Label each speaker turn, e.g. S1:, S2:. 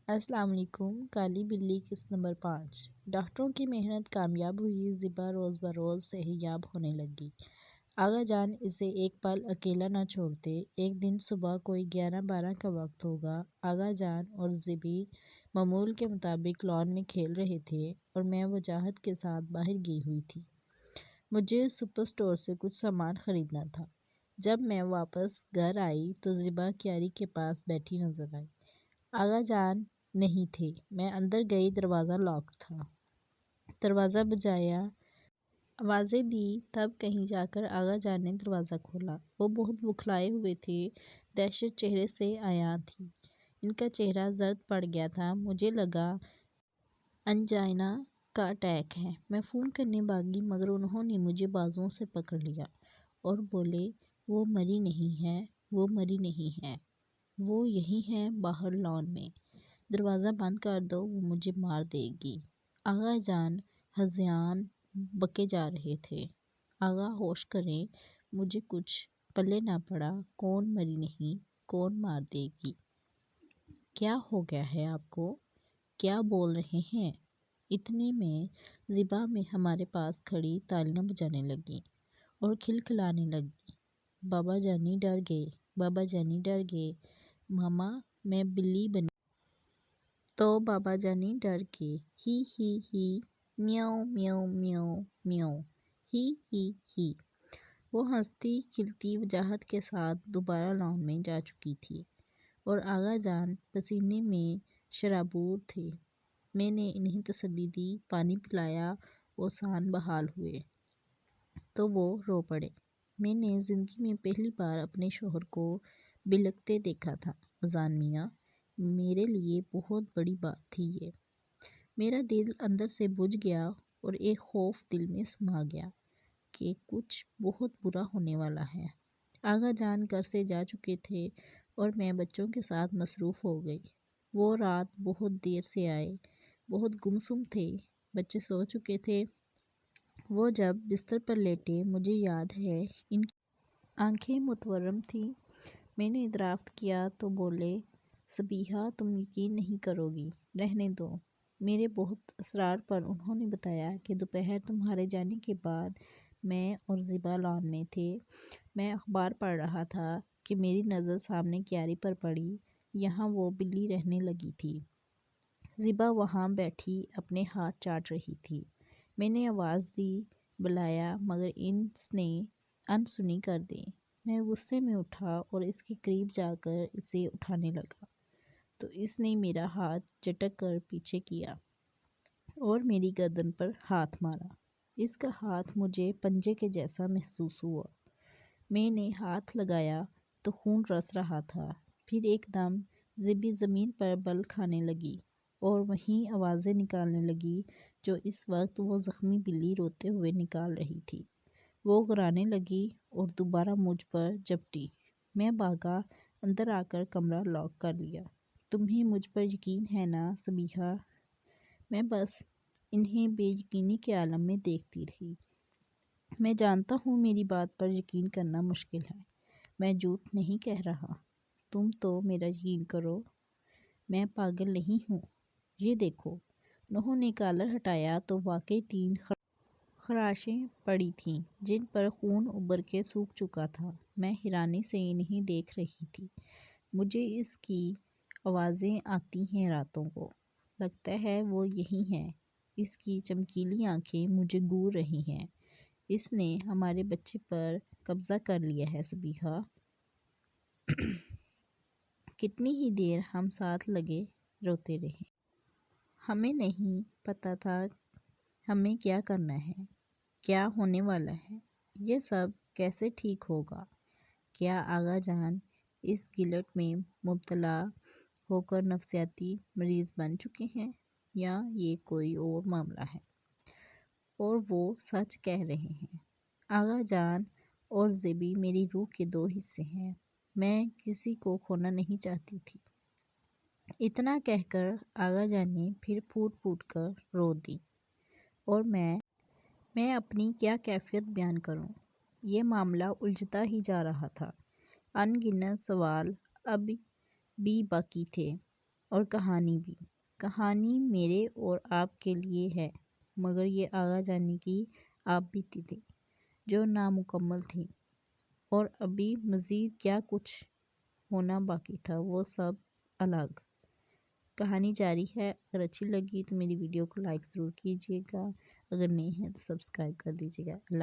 S1: السلام علیکم۔ کالی بلی قسط نمبر 5۔ ڈاکٹروں کی محنت کامیاب ہوئی۔ زیبا روز بروز صحتیاب ہونے لگی۔ آغا جان اسے ایک پل اکیلا نہ چھوڑتے۔ ایک دن صبح کوئی 11-12 کا وقت ہوگا۔ آغا جان اور زیبی معمول کے مطابق لان میں کھیل رہے تھے اور میں وجاہت کے ساتھ باہر گئی ہوئی تھی۔ مجھے سپر اسٹور سے کچھ سامان خریدنا تھا۔ جب میں واپس گھر آئی تو زیبا کیاری کے پاس بیٹھی نظر آئی۔ آغا جان نہیں تھے۔ میں اندر گئی، دروازہ لاک تھا۔ دروازہ بجایا، آوازیں دی، تب کہیں جا کر آغا جان نے دروازہ کھولا۔ وہ بہت بکھلائے ہوئے تھے، دہشت چہرے سے عیاں تھی۔ ان کا چہرہ زرد پڑ گیا تھا۔ مجھے لگا انجائنا کا اٹیک ہے۔ میں فون کرنے بھاگی مگر انہوں نے مجھے بازوؤں سے پکڑ لیا اور بولے، وہ مری نہیں ہے، وہ مری نہیں ہے، وہ یہیں ہے باہر لان میں۔ دروازہ بند کر دو، وہ مجھے مار دے گی۔ آغا جان ہذیان بکے جا رہے تھے۔ آغا ہوش کریں، مجھے کچھ پلے نہ پڑا۔ کون مری نہیں، کون مار دے گی؟ کیا ہو گیا ہے آپ کو؟ کیا بول رہے ہیں؟ اتنے میں زیبا میں ہمارے پاس کھڑی تالیاں بجانے لگی اور کھلکھلانے لگی۔ بابا جانی ڈر گئے، بابا جانی ڈر گئے، ماما میں بلی بنی تو بابا جانی ڈر گئے، ہی ہی ہی، میاؤں میاؤں میاؤں میاؤں، ہی ہی ہی۔ وہ ہنستی کھلتی وجاہت کے ساتھ دوبارہ لان میں جا چکی تھی اور آغا جان پسینے میں شرابور تھے۔ میں نے انہیں تسلی دی، پانی پلایا، وہ سان بحال ہوئے تو وہ رو پڑے۔ میں نے زندگی میں پہلی بار اپنے شوہر کو بلکتے دیکھا تھا۔ اذان میاں، میرے لیے بہت بڑی بات تھی یہ۔ میرا دل اندر سے بجھ گیا اور ایک خوف دل میں سما گیا کہ کچھ بہت برا ہونے والا ہے۔ آغا جان گھر سے جا چکے تھے اور میں بچوں کے ساتھ مصروف ہو گئی۔ وہ رات بہت دیر سے آئے، بہت گمسم تھے، بچے سو چکے تھے۔ وہ جب بستر پر لیٹے، مجھے یاد ہے ان کی آنکھیں متورم تھیں۔ میں نے دریافت کیا تو بولے، صبیحہ تم یقین نہیں کرو گی، رہنے دو۔ میرے بہت اصرار پر انہوں نے بتایا کہ دوپہر تمہارے جانے کے بعد میں اور زیبا لان میں تھے۔ میں اخبار پڑھ رہا تھا کہ میری نظر سامنے کیاری پر پڑی، یہاں وہ بلی رہنے لگی تھی۔ زیبا وہاں بیٹھی اپنے ہاتھ چاٹ رہی تھی۔ میں نے آواز دی، بلایا، مگر اس نے انسنی کر دی۔ میں غصے میں اٹھا اور اس کے قریب جا کر اسے اٹھانے لگا تو اس نے میرا ہاتھ جھٹک کر پیچھے کیا اور میری گردن پر ہاتھ مارا۔ اس کا ہاتھ مجھے پنجے کے جیسا محسوس ہوا۔ میں نے ہاتھ لگایا تو خون رس رہا تھا۔ پھر ایک دم زیبی زمین پر بل کھانے لگی اور وہیں آوازیں نکالنے لگی جو اس وقت وہ زخمی بلی روتے ہوئے نکال رہی تھی۔ وہ گرانے لگی اور دوبارہ مجھ پر جھپٹی۔ میں بھاگا، اندر آ کر کمرہ لاک کر لیا۔ تمہیں مجھ پر یقین ہے نا صبیحہ؟ میں بس انہیں بے یقینی کے عالم میں دیکھتی رہی۔ میں جانتا ہوں میری بات پر یقین کرنا مشکل ہے، میں جھوٹ نہیں کہہ رہا، تم تو میرا یقین کرو، میں پاگل نہیں ہوں۔ یہ دیکھو۔ انہوں نے کالر ہٹایا تو واقعی 3 خراشیں پڑی تھیں جن پر خون ابل کے سوکھ چکا تھا۔ میں حیرانی سے انہیں دیکھ رہی تھی۔ مجھے اس کی آوازیں آتی ہیں راتوں کو، لگتا ہے وہ یہی ہے۔ اس کی چمکیلی آنکھیں مجھے گور رہی ہیں۔ اس نے ہمارے بچے پر قبضہ کر لیا ہے صبیحہ۔ کتنی ہی دیر ہم ساتھ لگے روتے رہے۔ ہمیں نہیں پتہ تھا ہمیں کیا کرنا ہے، کیا ہونے والا ہے، یہ سب کیسے ٹھیک ہوگا۔ کیا آغا جان اس گلٹ میں مبتلا ہو کر نفسیاتی مریض بن چکے ہیں یا یہ کوئی اور معاملہ ہے؟ اور وہ سچ کہہ رہے ہیں۔ آغا جان اور زیبی میری روح کے 2 حصے ہیں۔ میں کسی کو کھونا نہیں چاہتی تھی۔ اتنا کہہ کر آغا جان نے پھر پھوٹ پھوٹ کر رو دی اور میں اپنی کیا کیفیت بیان کروں۔ یہ معاملہ الجھتا ہی جا رہا تھا۔ ان گنت سوال اب بھی باقی تھے اور کہانی بھی۔ کہانی میرے اور آپ کے لیے ہے، مگر یہ آغا جانی کی آپ بیتی تھی جو نامکمل تھی، اور ابھی مزید کیا کچھ ہونا باقی تھا، وہ سب الگ۔ کہانی جاری ہے۔ اگر اچھی لگی تو میری ویڈیو کو لائک ضرور کیجیے گا، اگر نہیں ہے تو سبسکرائب کر دیجیے گا۔ اللہ